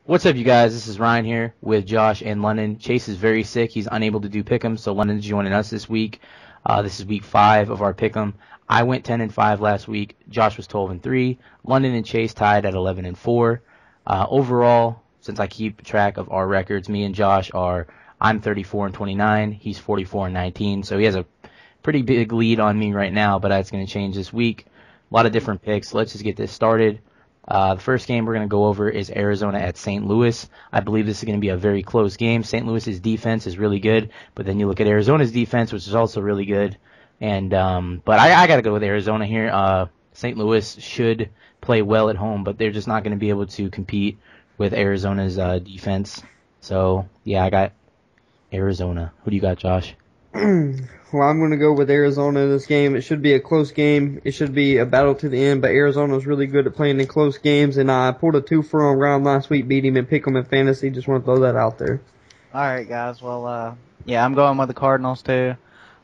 What's up, you guys? This is Ryan here with Josh and Lunden. Chase is very sick. He's unable to do Pick'em, so London's joining us this week. This is week 5 of our Pick'em. I went 10-5 last week. Josh was 12-3. London and Chase tied at 11-4. Overall, since I keep track of our records, me and Josh I'm 34-29. He's 44-19. So he has a pretty big lead on me right now, but that's going to change this week. A lot of different picks. Let's just get this started. The first game we're going to go over is Arizona at St. Louis. I believe this is going to be a very close game. St. Louis's defense is really good, but then you look at Arizona's defense, which is also really good. And but I got to go with Arizona here. St. Louis should play well at home, but they're just not going to be able to compete with Arizona's defense. So, yeah, I got Arizona. Who do you got, Josh? Well, I'm going to go with Arizona in this game. It should be a close game. It should be a battle to the end, but Arizona is really good at playing in close games, and I pulled a 2-for on Round last week, beat him and pick him in fantasy. Just want to throw that out there. All right, guys. Well, yeah, I'm going with the Cardinals, too.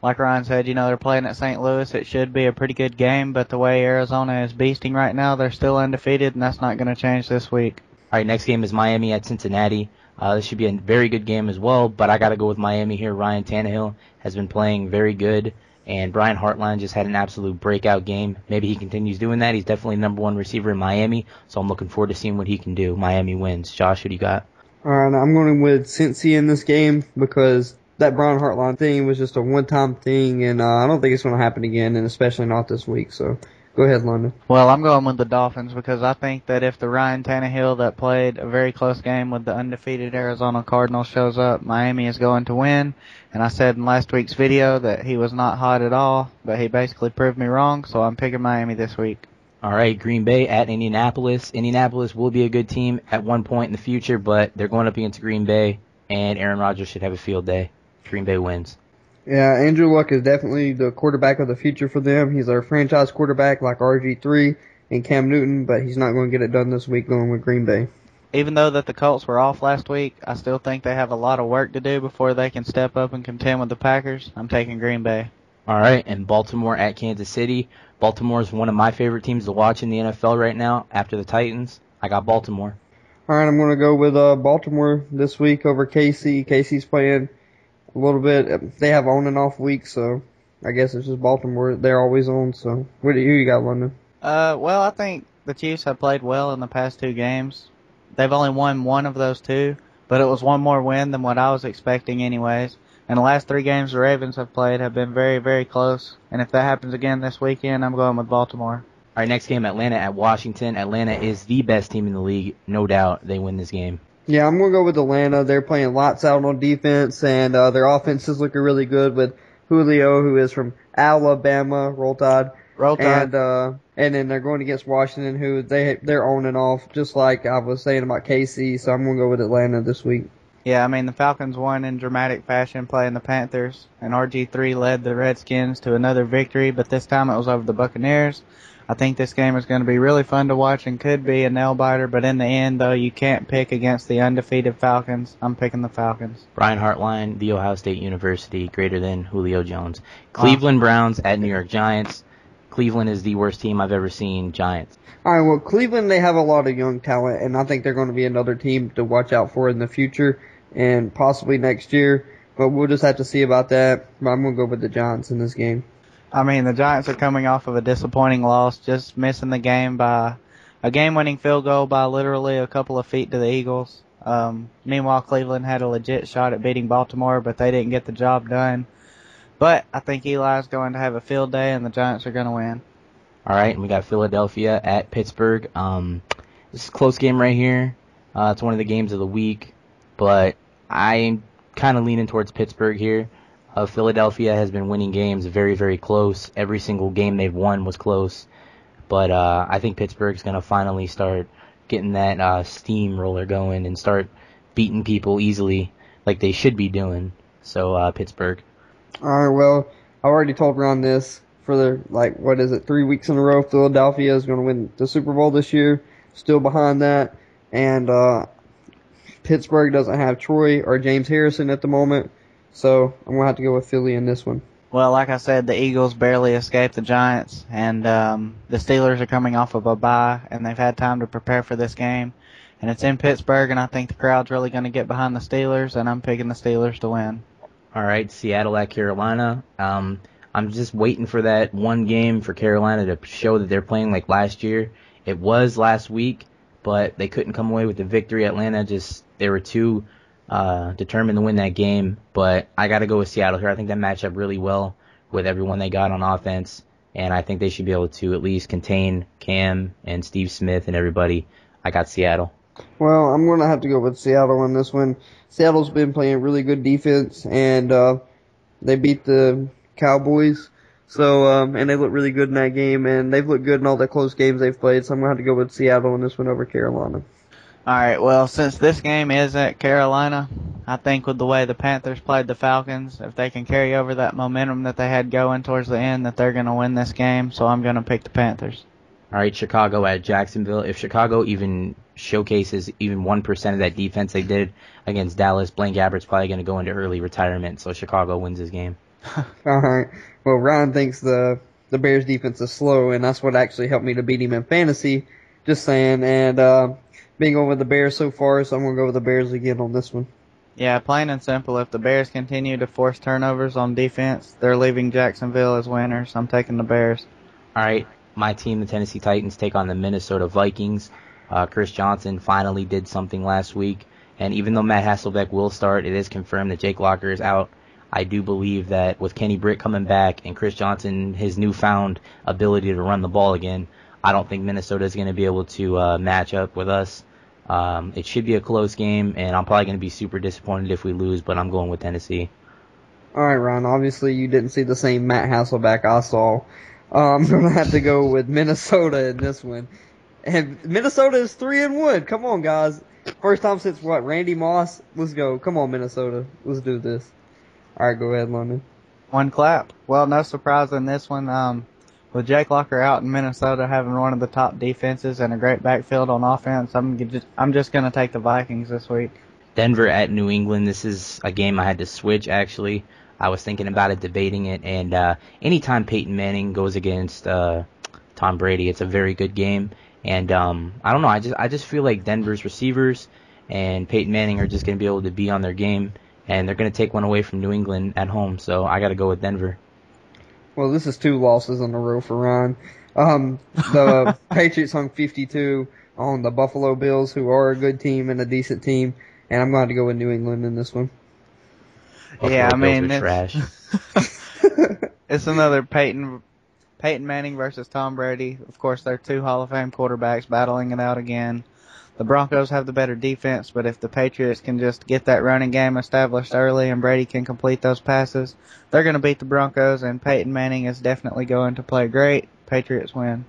Like Ryan said, they're playing at St. Louis. It should be a pretty good game, but the way Arizona is beasting right now, they're still undefeated, and that's not going to change this week. All right, next game is Miami at Cincinnati. This should be a very good game as well, but I got to go with Miami here. Ryan Tannehill has been playing very good, and Brian Hartline just had an absolute breakout game. Maybe he continues doing that. He's definitely number one receiver in Miami, so I'm looking forward to seeing what he can do. Miami wins. Josh, who do you got? All right, I'm going with Cincy in this game because that Brian Hartline thing was just a one-time thing, and I don't think it's going to happen again, and especially not this week. So go ahead, London. Well, I'm going with the Dolphins because I think that if the Ryan Tannehill that played a very close game with the undefeated Arizona Cardinals shows up, Miami is going to win. And I said in last week's video that he was not hot at all, but he basically proved me wrong, so I'm picking Miami this week. All right, Green Bay at Indianapolis. Indianapolis will be a good team at one point in the future, but they're going up against Green Bay, and Aaron Rodgers should have a field day. Green Bay wins. Yeah, Andrew Luck is definitely the quarterback of the future for them. He's our franchise quarterback like RG3 and Cam Newton, but he's not going to get it done this week going with Green Bay. Even though that the Colts were off last week, I still think they have a lot of work to do before they can step up and contend with the Packers. I'm taking Green Bay. All right, and Baltimore at Kansas City. Baltimore is one of my favorite teams to watch in the NFL right now after the Titans. I got Baltimore. All right, I'm going to go with Baltimore this week over KC. KC's playing a little bit. They have on and off weeks, so I guess it's just Baltimore. They're always on. So who you got, London? Well, I think the Chiefs have played well in the past 2 games. They've only won one of those 2, but it was one more win than what I was expecting anyways. And the last 3 games the Ravens have played have been very, very close. And if that happens again this weekend, I'm going with Baltimore. All right, next game, Atlanta at Washington. Atlanta is the best team in the league. No doubt they win this game. Yeah, I'm going to go with Atlanta. They're playing lots out on defense, and their offense is looking really good with Julio, who is from Alabama, Roll Tide. And then they're going against Washington, who they're on and off, just like I was saying about KC, so I'm going to go with Atlanta this week. Yeah, I mean, the Falcons won in dramatic fashion playing the Panthers, and RG3 led the Redskins to another victory, but this time it was over the Buccaneers. I think this game is going to be really fun to watch and could be a nail-biter, but in the end, though, you can't pick against the undefeated Falcons. I'm picking the Falcons. Brian Hartline, The Ohio State University, greater than Julio Jones. Cleveland Browns at New York Giants. Cleveland is the worst team I've ever seen. Giants. All right, well, Cleveland, they have a lot of young talent, and I think they're going to be another team to watch out for in the future and possibly next year, but we'll just have to see about that. But I'm going to go with the Giants in this game. I mean, the Giants are coming off of a disappointing loss, just missing the game by a game-winning field goal by literally a couple of feet to the Eagles. Meanwhile, Cleveland had a legit shot at beating Baltimore, but they didn't get the job done. But I think Eli's going to have a field day, and the Giants are going to win. All right, and we got Philadelphia at Pittsburgh. This is a close game right here. It's one of the games of the week, but I'm kind of leaning towards Pittsburgh here. Philadelphia has been winning games very, very close. Every single game they've won was close. But I think Pittsburgh's going to finally start getting that steamroller going and start beating people easily like they should be doing. So, Pittsburgh. All right, well, I already told Ron this for the, 3 weeks in a row. Philadelphia is going to win the Super Bowl this year. Still behind that. And Pittsburgh doesn't have Troy or James Harrison at the moment. So I'm going to have to go with Philly in this one. Well, like I said, the Eagles barely escaped the Giants, and the Steelers are coming off of a bye, and they've had time to prepare for this game. and it's in Pittsburgh, and I think the crowd's really going to get behind the Steelers, and I'm picking the Steelers to win. All right, Seattle at Carolina. I'm just waiting for that one game for Carolina to show that they're playing like last year. It was last week, but they couldn't come away with the victory. Atlanta they were too determined to win that game. But I got to go with Seattle here. I think that matched up really well with everyone they got on offense, and I think they should be able to at least contain Cam and Steve Smith and everybody. I got Seattle. Well, I'm going to have to go with Seattle on this one. Seattle's been playing really good defense, and they beat the Cowboys. So, and they look really good in that game, and they've looked good in all the close games they've played, so I'm going to have to go with Seattle on this one over Carolina. All right, well, since this game is at Carolina, I think with the way the Panthers played the Falcons, if they can carry over that momentum that they had going towards the end, that they're going to win this game, so I'm going to pick the Panthers. All right, Chicago at Jacksonville. If Chicago even showcases even 1% of that defense they did against Dallas, Blaine Gabbert's probably going to go into early retirement, so Chicago wins this game. All right. Well, Ryan thinks the Bears defense is slow, and that's what actually helped me to beat him in fantasy. Just saying. And being going with the Bears so far, so I'm going to go with the Bears again on this one. Yeah, plain and simple. If the Bears continue to force turnovers on defense, they're leaving Jacksonville as winners. I'm taking the Bears. All right. My team, the Tennessee Titans, take on the Minnesota Vikings. Chris Johnson finally did something last week. And even though Matt Hasselbeck will start, it is confirmed that Jake Locker is out. I do believe that with Kenny Britt coming back and Chris Johnson, his newfound ability to run the ball again, I don't think Minnesota is going to be able to match up with us. It should be a close game, and I'm probably going to be super disappointed if we lose, but I'm going with Tennessee. All right, Ryan. Obviously, you didn't see the same Matt Hasselbeck I saw. I'm going to have to go with Minnesota in this one. And Minnesota is 3-1. Come on, guys. First time since what? Randy Moss? Let's go. Come on, Minnesota. Let's do this. All right, go ahead, London. One clap. Well, no surprise in this one. With Jake Locker out in Minnesota having one of the top defenses and a great backfield on offense, I'm just going to take the Vikings this week. Denver at New England. This is a game I had to switch, actually. I was thinking about it, debating it, and anytime Peyton Manning goes against Tom Brady, it's a very good game. And I don't know, I just feel like Denver's receivers and Peyton Manning are just going to be able to be on their game, and they're going to take one away from New England at home. So I got to go with Denver. Well, this is 2 losses in a row for Ryan. The Patriots hung 52 on the Buffalo Bills, who are a good team and a decent team, and I'm going to go with New England in this one. Yeah, I mean, trash. It's another Peyton Manning versus Tom Brady. Of course, they're 2 Hall of Fame quarterbacks battling it out again. The Broncos have the better defense, but if the Patriots can just get that running game established early and Brady can complete those passes, they're going to beat the Broncos, and Peyton Manning is definitely going to play great. Patriots win.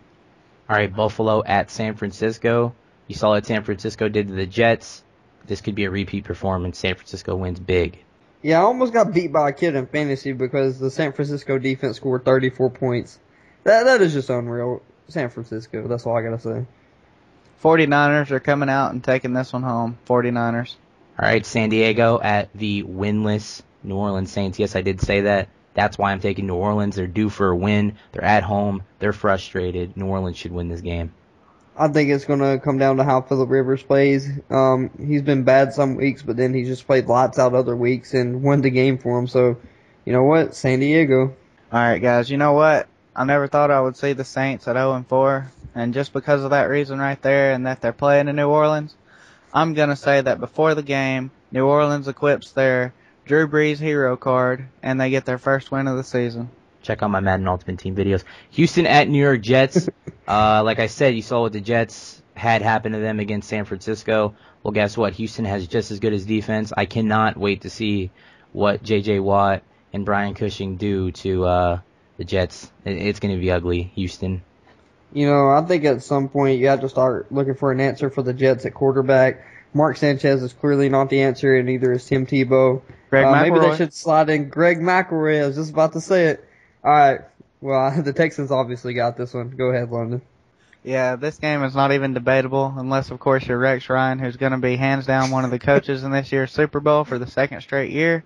All right, Buffalo at San Francisco. You saw what San Francisco did to the Jets. This could be a repeat performance. San Francisco wins big. Yeah, I almost got beat by a kid in fantasy because the San Francisco defense scored 34 points. That is just unreal. San Francisco, that's all I got to say. 49ers are coming out and taking this one home. 49ers. All right, San Diego at the winless New Orleans Saints. Yes, I did say that. That's why I'm taking New Orleans. They're due for a win. They're at home. They're frustrated. New Orleans should win this game. I think it's going to come down to how Phillip Rivers plays. He's been bad some weeks, but then he just played lights out other weeks and won the game for him. So, you know what? San Diego. All right, guys. You know what? I never thought I would see the Saints at 0-4. And just because of that reason right there and that they're playing in New Orleans, I'm going to say that before the game, New Orleans equips their Drew Brees hero card, and they get their first win of the season. Check out my Madden Ultimate Team videos. Houston at New York Jets. Like I said, you saw what the Jets had happen to them against San Francisco. Well, guess what? Houston has just as good as defense. I cannot wait to see what J.J. Watt and Brian Cushing do to the Jets. It's going to be ugly, Houston. You know, I think at some point you have to start looking for an answer for the Jets at quarterback. Mark Sanchez is clearly not the answer, and neither is Tim Tebow. Maybe they should slide in Greg McElroy. I was just about to say it. All right. Well, the Texans obviously got this one. Go ahead, London. Yeah, this game is not even debatable, unless, of course, you're Rex Ryan, who's going to be hands down one of the coaches in this year's Super Bowl for the 2nd straight year.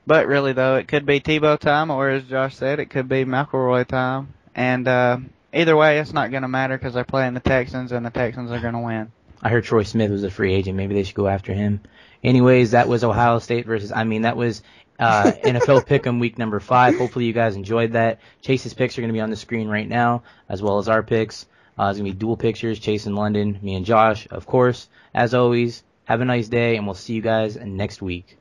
But really, though, it could be Tebow time, or as Josh said, it could be McElroy time. And either way, it's not going to matter because they're playing the Texans, and the Texans are going to win. I heard Troy Smith was a free agent. Maybe they should go after him. Anyways, that was Ohio State that was NFL Pick'em week number 5. Hopefully you guys enjoyed that. Chase's picks are going to be on the screen right now, as well as our picks. It's going to be dual pictures, Chase and London, me and Josh, of course. As always, have a nice day, and we'll see you guys next week.